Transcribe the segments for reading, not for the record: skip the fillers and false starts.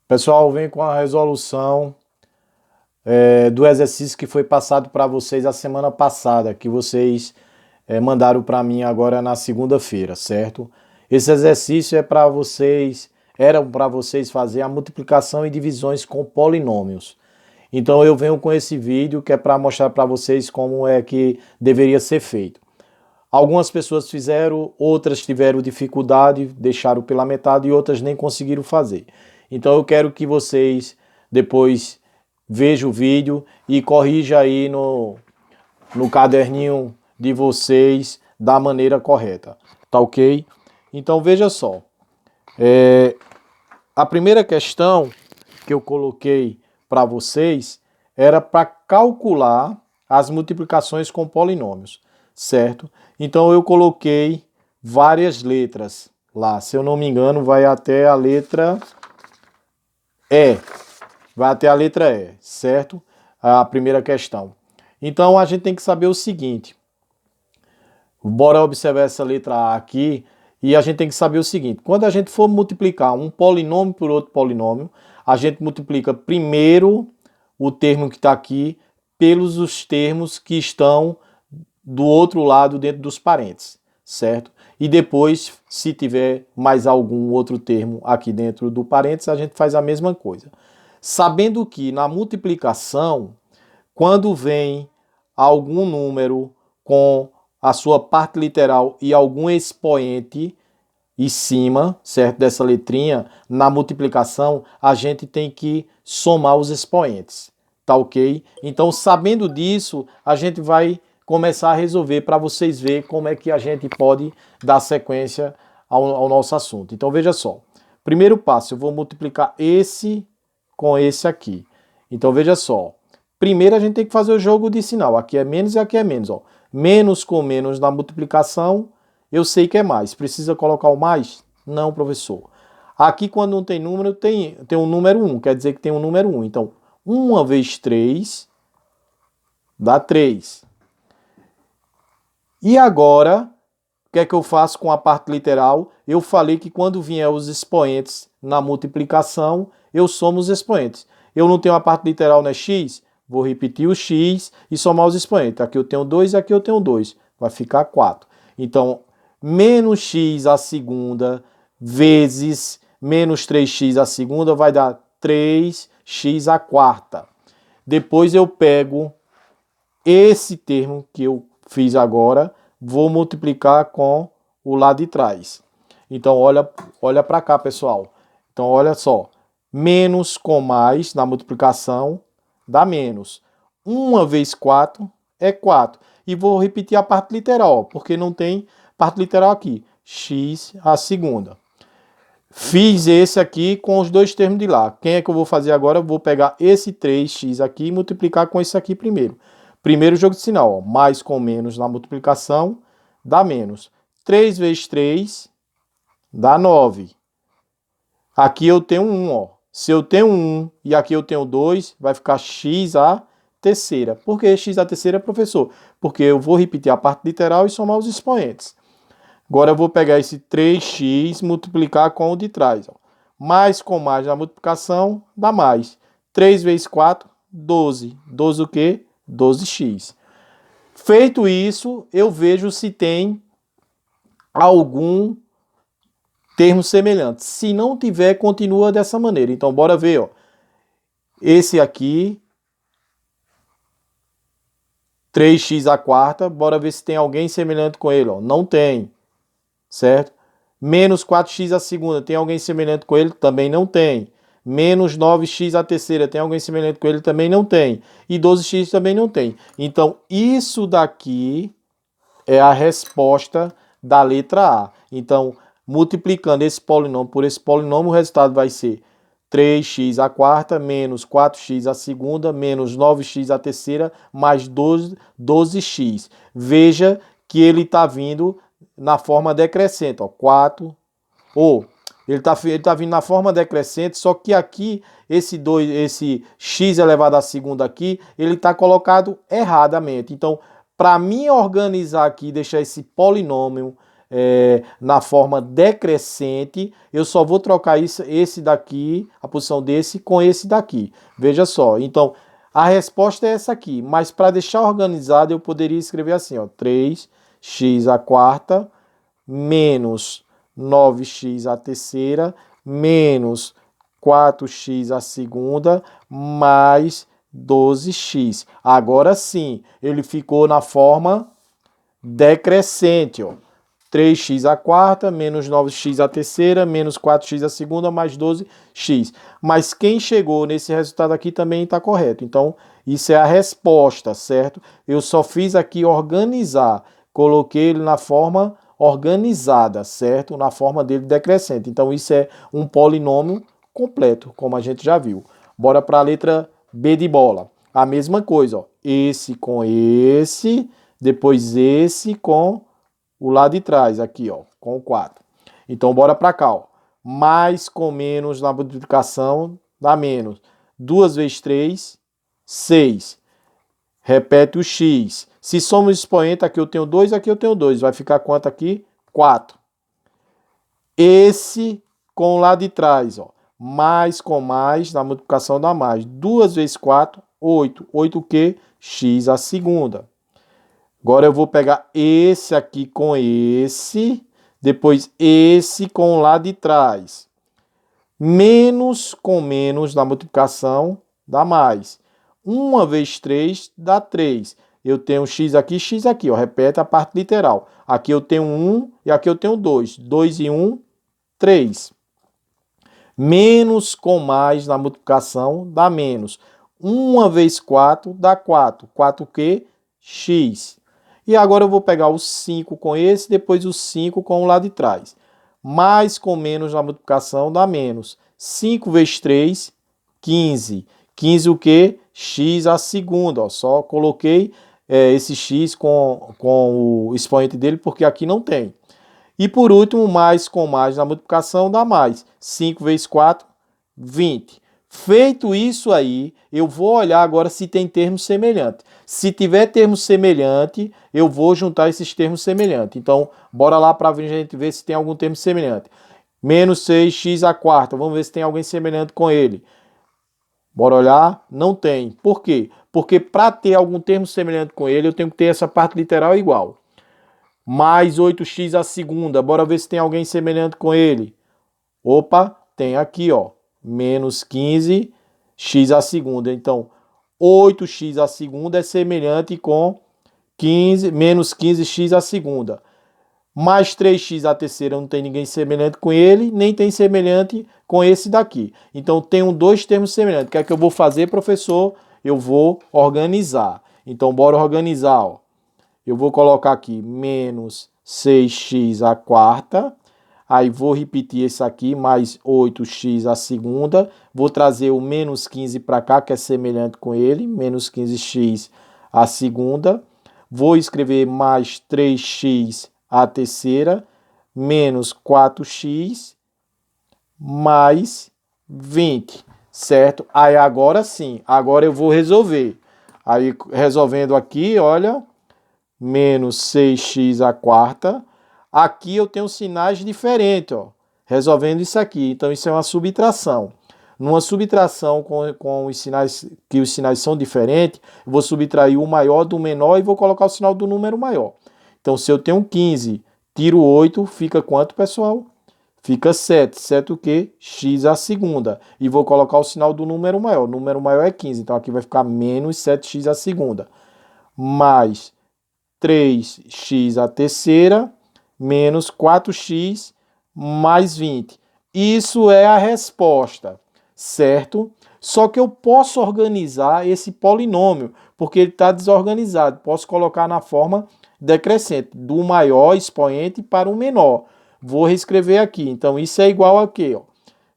Pessoal, vem com a resolução do exercício que foi passado para vocês a semana passada, que vocês mandaram para mim agora na segunda-feira, certo? Esse exercício eram para vocês fazer a multiplicação e divisões com polinômios. Então eu venho com esse vídeo que é para mostrar para vocês como é que deveria ser feito. Algumas pessoas fizeram, outras tiveram dificuldade, deixaram pela metade e outras nem conseguiram fazer. Então eu quero que vocês depois vejam o vídeo e corrija aí no caderninho de vocês da maneira correta, tá ok? Então veja só, a primeira questão que eu coloquei para vocês era para calcular as multiplicações com polinômios, certo? Então eu coloquei várias letras lá, se eu não me engano vai até a letra E, certo? A primeira questão. Então a gente tem que saber o seguinte, bora observar essa letra A aqui, e a gente tem que saber o seguinte, quando a gente for multiplicar um polinômio por outro polinômio, a gente multiplica primeiro o termo que está aqui pelos os termos que estão do outro lado dentro dos parênteses, certo? E depois, se tiver mais algum outro termo aqui dentro do parênteses, a gente faz a mesma coisa. Sabendo que na multiplicação, quando vem algum número com a sua parte literal e algum expoente em cima, certo, dessa letrinha, na multiplicação, a gente tem que somar os expoentes, tá ok? Então, sabendo disso, a gente vai começar a resolver para vocês verem como é que a gente pode dar sequência ao nosso assunto. Então, veja só. Primeiro passo, eu vou multiplicar esse com esse aqui. Então, veja só. Primeiro, a gente tem que fazer o jogo de sinal. Aqui é menos e aqui é menos, ó. Menos com menos na multiplicação, eu sei que é mais. Precisa colocar o mais? Não, professor. Aqui, quando não tem número, tem um número 1. Quer dizer que tem um número 1. Então, 1 vezes 3 dá 3. E agora, o que é que eu faço com a parte literal? Eu falei que quando vier os expoentes na multiplicação, eu somo os expoentes. Eu não tenho a parte literal, né, x? Vou repetir o x e somar os expoentes. Aqui eu tenho 2 e aqui eu tenho 2. Vai ficar 4. Então, menos x à segunda vezes menos 3x à segunda vai dar 3x à quarta. Depois eu pego esse termo que eu fiz agora, vou multiplicar com o lado de trás. Então, olha para cá, pessoal. Então, olha só. Menos com mais na multiplicação dá menos. 1 vezes 4 é 4. E vou repetir a parte literal, porque não tem parte literal aqui. X à segunda. Fiz esse aqui com os dois termos de lá. Quem é que eu vou fazer agora? Eu vou pegar esse 3x aqui e multiplicar com esse aqui primeiro. Primeiro jogo de sinal, ó. Mais com menos na multiplicação dá menos. 3 vezes 3 dá 9. Aqui eu tenho 1, ó. Se eu tenho 1 e aqui eu tenho 2, vai ficar x à terceira. Por que x à terceira, professor? Porque eu vou repetir a parte literal e somar os expoentes. Agora eu vou pegar esse 3x e multiplicar com o de trás. Ó. Mais com mais na multiplicação dá mais. 3 vezes 4, 12. 12 o quê? 12x. Feito isso, eu vejo se tem algum termo semelhante. Se não tiver, continua dessa maneira. Então, bora ver. Ó. Esse aqui, 3x à quarta, bora ver se tem alguém semelhante com ele. Ó. Não tem, certo? Menos 4x à segunda, tem alguém semelhante com ele? Também não tem. Menos 9x à terceira, tem alguém semelhante com ele? Também não tem. E 12x também não tem. Então, isso daqui é a resposta da letra A. Então, multiplicando esse polinômio por esse polinômio, o resultado vai ser 3x à quarta, menos 4x à segunda, menos 9x à terceira, mais 12x. Veja que ele está vindo na forma decrescente, ó, 4, ou ele tá vindo na forma decrescente, só que aqui esse x elevado à segunda aqui, ele está colocado erradamente. Então, para mim organizar aqui, deixar esse polinômio na forma decrescente, eu só vou trocar esse daqui, a posição desse, com esse daqui. Veja só, então, a resposta é essa aqui, mas para deixar organizado, eu poderia escrever assim, ó, 3x à quarta menos 9x à terceira menos 4x à segunda mais 12x. Agora sim, ele ficou na forma decrescente, ó. 3x à quarta, menos 9x à terceira, menos 4x à segunda, mais 12x. Mas quem chegou nesse resultado aqui também está correto. Então, isso é a resposta, certo? Eu só fiz aqui organizar. Coloquei ele na forma organizada, certo? Na forma dele decrescente. Então, isso é um polinômio completo, como a gente já viu. Bora para a letra B de bola. A mesma coisa, ó. Esse com esse, depois esse com o lado de trás, aqui, ó, com o 4. Então, bora para cá, ó. Mais com menos na multiplicação dá menos. 2 vezes 3, 6. Repete o x. Se somos expoente, aqui eu tenho 2, aqui eu tenho 2. Vai ficar quanto aqui? 4. Esse com o lado de trás, ó. Mais com mais, na multiplicação dá mais. 2 vezes 4, 8. 8 o quê? X a segunda. Agora eu vou pegar esse aqui com esse, depois esse com o lado de trás. Menos com menos na multiplicação dá mais. 1 vezes 3 dá 3. Eu tenho x aqui, ó. Repete a parte literal. Aqui eu tenho 1 e aqui eu tenho 2. 2 e 1, 3. Menos com mais na multiplicação dá menos. 1 vezes 4 dá 4. 4 o quê? X. E agora eu vou pegar o 5 com esse, depois o 5 com o lado de trás. Mais com menos na multiplicação dá menos. 5 vezes 3, 15. 15 o quê? X a segunda. Ó. Só coloquei esse x com o expoente dele, porque aqui não tem. E por último, mais com mais na multiplicação dá mais. 5 vezes 4, 20. Feito isso aí, eu vou olhar agora se tem termo semelhante. Se tiver termo semelhante, eu vou juntar esses termos semelhantes. Então, bora lá para a gente ver se tem algum termo semelhante. Menos 6x à quarta. Vamos ver se tem alguém semelhante com ele. Bora olhar? Não tem. Por quê? Porque para ter algum termo semelhante com ele, eu tenho que ter essa parte literal igual. Mais 8x à segunda. Bora ver se tem alguém semelhante com ele. Opa, tem aqui, ó. Menos 15x à segunda. Então, 8x à segunda é semelhante com menos 15x à segunda. Mais 3x à terceira não tem ninguém semelhante com ele, nem tem semelhante com esse daqui. Então, tenho dois termos semelhantes. O que é que eu vou fazer, professor? Eu vou organizar. Então, bora organizar, ó. Eu vou colocar aqui menos 6x à quarta. Aí vou repetir esse aqui, mais 8x à segunda. Vou trazer o menos 15 para cá, que é semelhante com ele. Menos 15x à segunda. Vou escrever mais 3x à terceira. Menos 4x mais 20. Certo? Aí agora sim, agora eu vou resolver. Aí resolvendo aqui, olha, menos 6x à quarta. Aqui eu tenho sinais diferentes, ó, resolvendo isso aqui. Então, isso é uma subtração. Numa subtração com os sinais, que os sinais são diferentes, eu vou subtrair o maior do menor e vou colocar o sinal do número maior. Então, se eu tenho 15, tiro 8, fica quanto, pessoal? Fica 7. 7 o quê? X à segunda. E vou colocar o sinal do número maior. O número maior é 15. Então, aqui vai ficar menos 7x à segunda. Mais 3x à terceira. Menos 4x mais 20. Isso é a resposta, certo? Só que eu posso organizar esse polinômio, porque ele está desorganizado. Posso colocar na forma decrescente, do maior expoente para o menor. Vou reescrever aqui. Então, isso é igual a quê? Ó?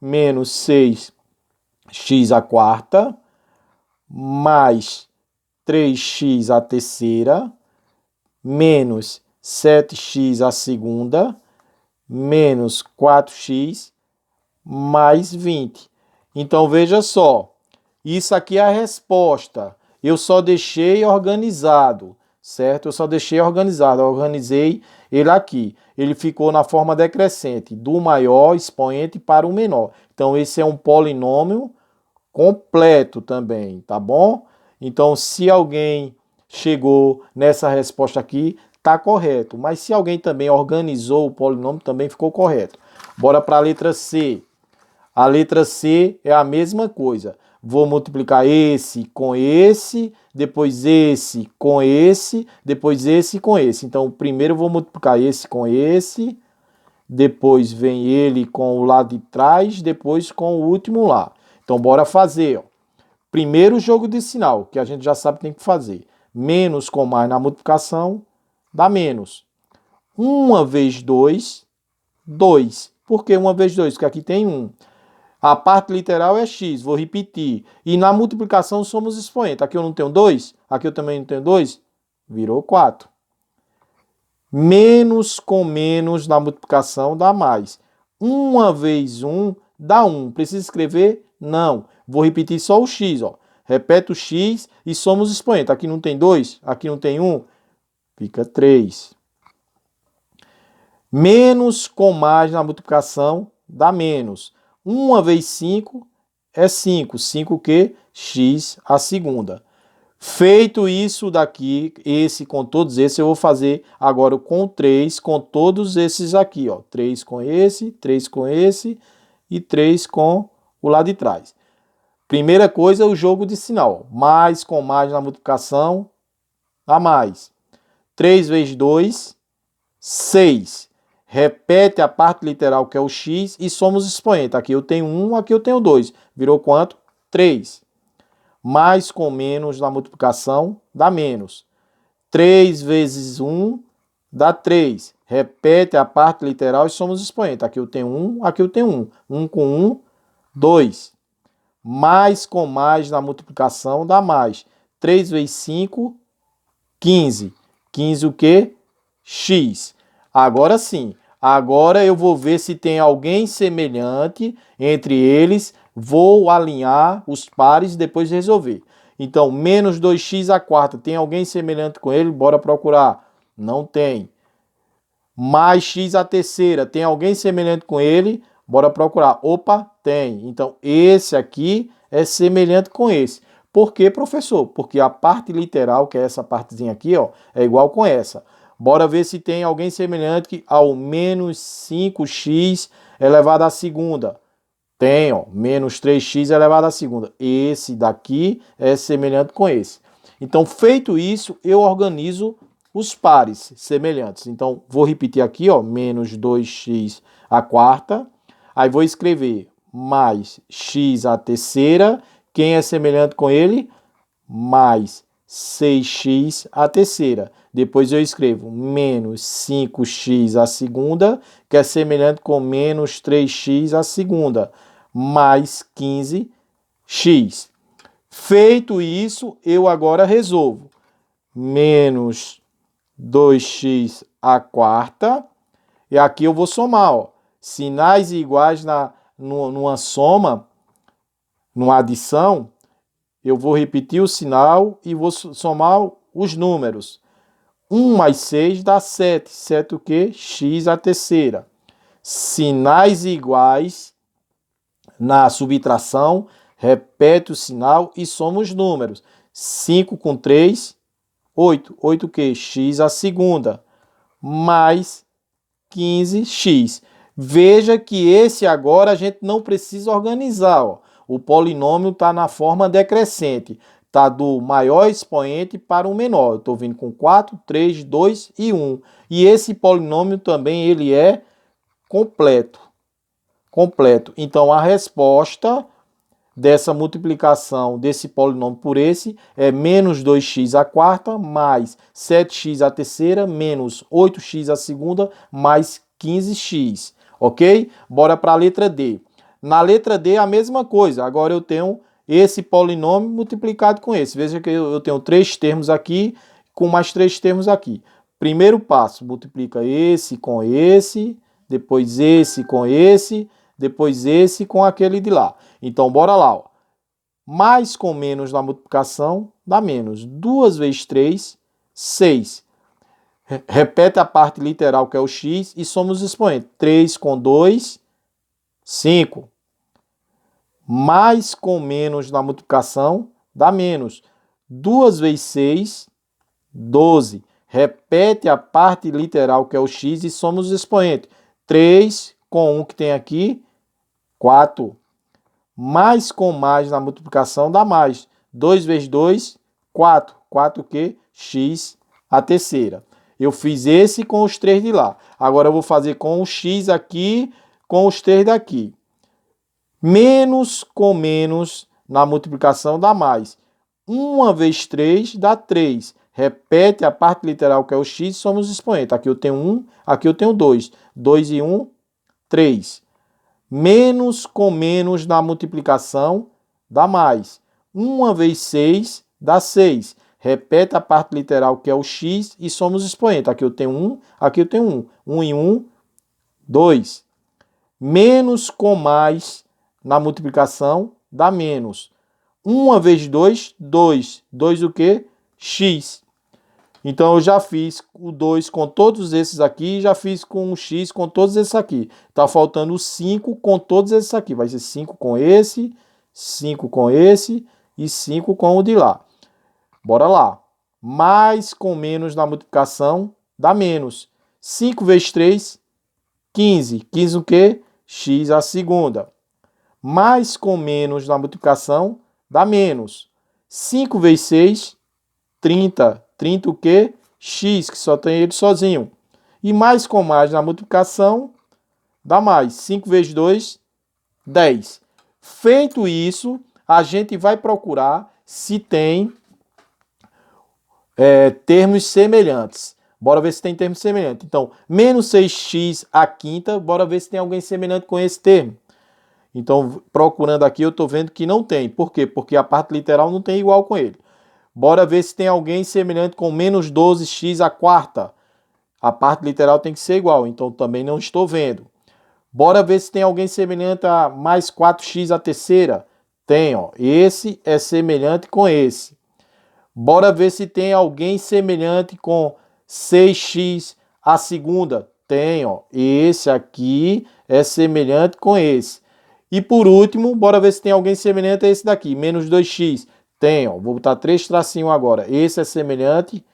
Menos 6x à quarta, mais 3x à terceira, menos 7x à segunda, menos 4x, mais 20. Então, veja só, isso aqui é a resposta. Eu só deixei organizado, certo? Eu só deixei organizado, eu organizei ele aqui. Ele ficou na forma decrescente, do maior expoente para o menor. Então, esse é um polinômio completo também, tá bom? Então, se alguém chegou nessa resposta aqui, tá correto. Mas se alguém também organizou o polinômio, também ficou correto. Bora para a letra C. A letra C é a mesma coisa. Vou multiplicar esse com esse, depois esse com esse, depois esse com esse. Então, primeiro eu vou multiplicar esse com esse, depois vem ele com o lado de trás, depois com o último lá. Então, bora fazer. Ó. Primeiro jogo de sinal, que a gente já sabe que tem que fazer. Menos com mais na multiplicação, dá menos. 1 vezes 2, 2. Por que 1 vezes 2? Porque aqui tem 1. A parte literal é x, vou repetir. E na multiplicação somos expoentes. Aqui eu não tenho 2, aqui eu também não tenho 2, virou 4. Menos com menos na multiplicação dá mais. 1 vezes 1 dá 1. Precisa escrever? Não. Vou repetir só o x. Ó. Repete o x e somos expoentes. Aqui não tem 2, aqui não tem 1, fica 3. Menos com mais na multiplicação dá menos. 1 vezes 5 é 5. 5 o quê? X a segunda. Feito isso daqui, esse com todos esses, eu vou fazer agora com 3 com todos esses aqui. Ó. 3 com esse e 3 com o lado de trás. Primeira coisa é o jogo de sinal. Mais com mais na multiplicação dá mais. 3 vezes 2, 6. Repete a parte literal, que é o x, e somos expoentes. Aqui eu tenho 1, aqui eu tenho 2. Virou quanto? 3. Mais com menos na multiplicação, dá menos. 3 vezes 1 dá 3. Repete a parte literal e somos expoentes. Aqui eu tenho 1, aqui eu tenho 1. 1 com 1, 2. Mais com mais na multiplicação, dá mais. 3 vezes 5, 15. 15 o quê? X. Agora sim. Agora eu vou ver se tem alguém semelhante entre eles. Vou alinhar os pares e depois resolver. Então, menos 2x à quarta. Tem alguém semelhante com ele? Bora procurar. Não tem. Mais x à terceira. Tem alguém semelhante com ele? Bora procurar. Opa, tem. Então, esse aqui é semelhante com esse. Por quê, professor? Porque a parte literal, que é essa partezinha aqui, ó, é igual com essa. Bora ver se tem alguém semelhante ao menos 5x elevado à segunda. Tem, ó, menos 3x elevado à segunda. Esse daqui é semelhante com esse. Então, feito isso, eu organizo os pares semelhantes. Então, vou repetir aqui, ó, menos 2x à quarta. Aí vou escrever mais x à terceira. Quem é semelhante com ele? Mais 6x à terceira. Depois eu escrevo menos 5x à segunda, que é semelhante com menos 3x à segunda, mais 15x. Feito isso, eu agora resolvo. Menos 2x à quarta. E aqui eu vou somar. Ó. Sinais iguais numa soma, numa adição, eu vou repetir o sinal e vou somar os números. 1 mais 6 dá 7. 7 o quê? X à terceira. Sinais iguais na subtração, repete o sinal e soma os números. 5 com 3, 8. 8 o quê? X à segunda. Mais 15x. Veja que esse agora a gente não precisa organizar. Ó. O polinômio está na forma decrescente. Está do maior expoente para o menor. Eu estou vindo com 4, 3, 2 e 1. E esse polinômio também ele é completo. Completo. Então, a resposta dessa multiplicação desse polinômio por esse é menos 2x à quarta, mais 7x à terceira, menos 8x à segunda, mais 15x. Ok? Bora para a letra D. Na letra D, a mesma coisa. Agora eu tenho esse polinômio multiplicado com esse. Veja que eu tenho 3 termos aqui, com mais 3 termos aqui. Primeiro passo, multiplica esse com esse, depois esse com esse, depois esse com aquele de lá. Então, bora lá. Ó. Mais com menos na multiplicação dá menos. 2 vezes 3, 6. Repete a parte literal, que é o x, e somos expoentes. 3 com 2, 5. Mais com menos na multiplicação, dá menos. 2 vezes 6, 12. Repete a parte literal, que é o x, e somos expoentes. 3 com 1 que tem aqui, 4. Mais com mais na multiplicação dá mais. 2 vezes 2, 4. 4 o quê? X a terceira. Eu fiz esse com os 3 de lá. Agora eu vou fazer com o x aqui, com os 3 daqui. Menos com menos na multiplicação dá mais. 1 vezes 3 dá 3. Repete a parte literal, que é o x, somos expoentes. Aqui eu tenho 1, aqui eu tenho 2. 2 e 1, 3. Menos com menos na multiplicação dá mais. 1 vezes 6 dá 6. Repete a parte literal, que é o x, e somos expoentes. Aqui eu tenho 1, aqui eu tenho 1. 1 e 1, 2. Menos com mais na multiplicação dá menos. 1 vezes 2, 2. 2 o quê? X. Então eu já fiz o 2 com todos esses aqui, já fiz com o x com todos esses aqui. Tá faltando o 5 com todos esses aqui. Vai ser 5 com esse, 5 com esse e 5 com o de lá. Bora lá. Mais com menos na multiplicação dá menos. 5 vezes 3, 15. 15 o quê? X a segunda. Mais com menos na multiplicação dá menos. 5 vezes 6, 30. 30 o quê? X, que só tem ele sozinho. E mais com mais na multiplicação dá mais. 5 vezes 2, 10. Feito isso, a gente vai procurar se tem termos semelhantes. Bora ver se tem termos semelhantes. Então, menos 6x a quinta, bora ver se tem alguém semelhante com esse termo. Então, procurando aqui, eu estou vendo que não tem. Por quê? Porque a parte literal não tem igual com ele. Bora ver se tem alguém semelhante com menos 12x a quarta. A parte literal tem que ser igual, então também não estou vendo. Bora ver se tem alguém semelhante a mais 4x a terceira. Tem, ó. Esse é semelhante com esse. Bora ver se tem alguém semelhante com 6x a segunda. Tem, ó. Esse aqui é semelhante com esse. E por último, bora ver se tem alguém semelhante a esse daqui, menos 2x. Tem, ó. Vou botar 3 tracinhos agora. Esse é semelhante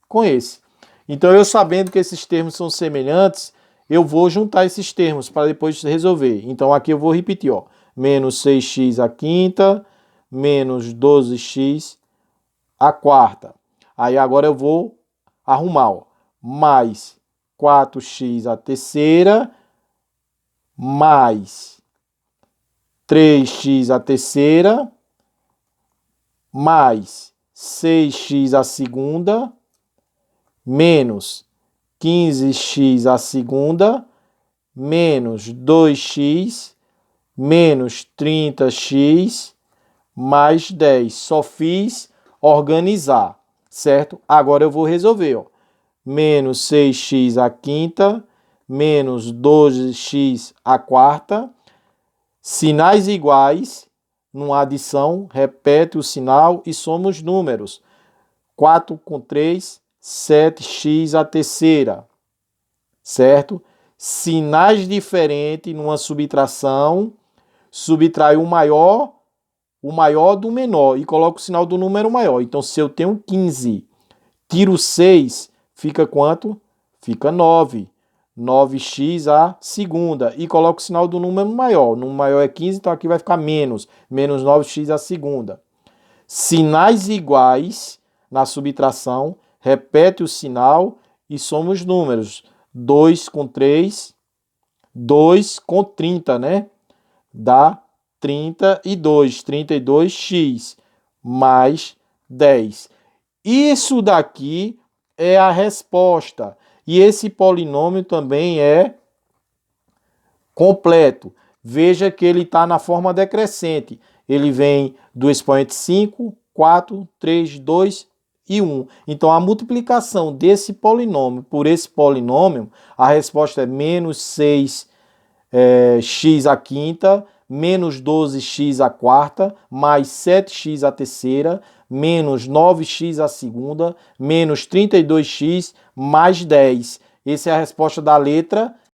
com esse. Então, eu sabendo que esses termos são semelhantes, eu vou juntar esses termos para depois resolver. Então, aqui eu vou repetir, ó. Menos 6x a quinta, menos 12x a quarta. Aí agora eu vou arrumar, ó. Mais 4x a terceira, mais 3x a terceira, mais 6x a segunda, menos 15x a segunda, menos 2x, menos 30x, mais 10. Só fiz organizar, certo? Agora eu vou resolver, ó. Menos 6x a quinta, menos 12x a quarta. Sinais iguais, numa adição, repete o sinal e somos números. 4 com 3, 7x a terceira, certo? Sinais diferentes numa subtração, subtrai o maior do menor e coloca o sinal do número maior. Então, se eu tenho 15, tiro 6, fica quanto? Fica 9. 9x a segunda. E coloco o sinal do número maior. O número maior é 15, então aqui vai ficar menos. Menos 9x a segunda. Sinais iguais na subtração. Repete o sinal e somos números. 2 com 3, 2 com 30, né? Dá 32. 32x mais 10. Isso daqui é a resposta. E esse polinômio também é completo. Veja que ele está na forma decrescente. Ele vem do expoente 5, 4, 3, 2 e 1. Então, a multiplicação desse polinômio por esse polinômio, a resposta é menos 6x a quinta, menos 12x a quarta, mais 7x a terceira, menos 9x à segunda, menos 32x mais 10. Essa é a resposta da letra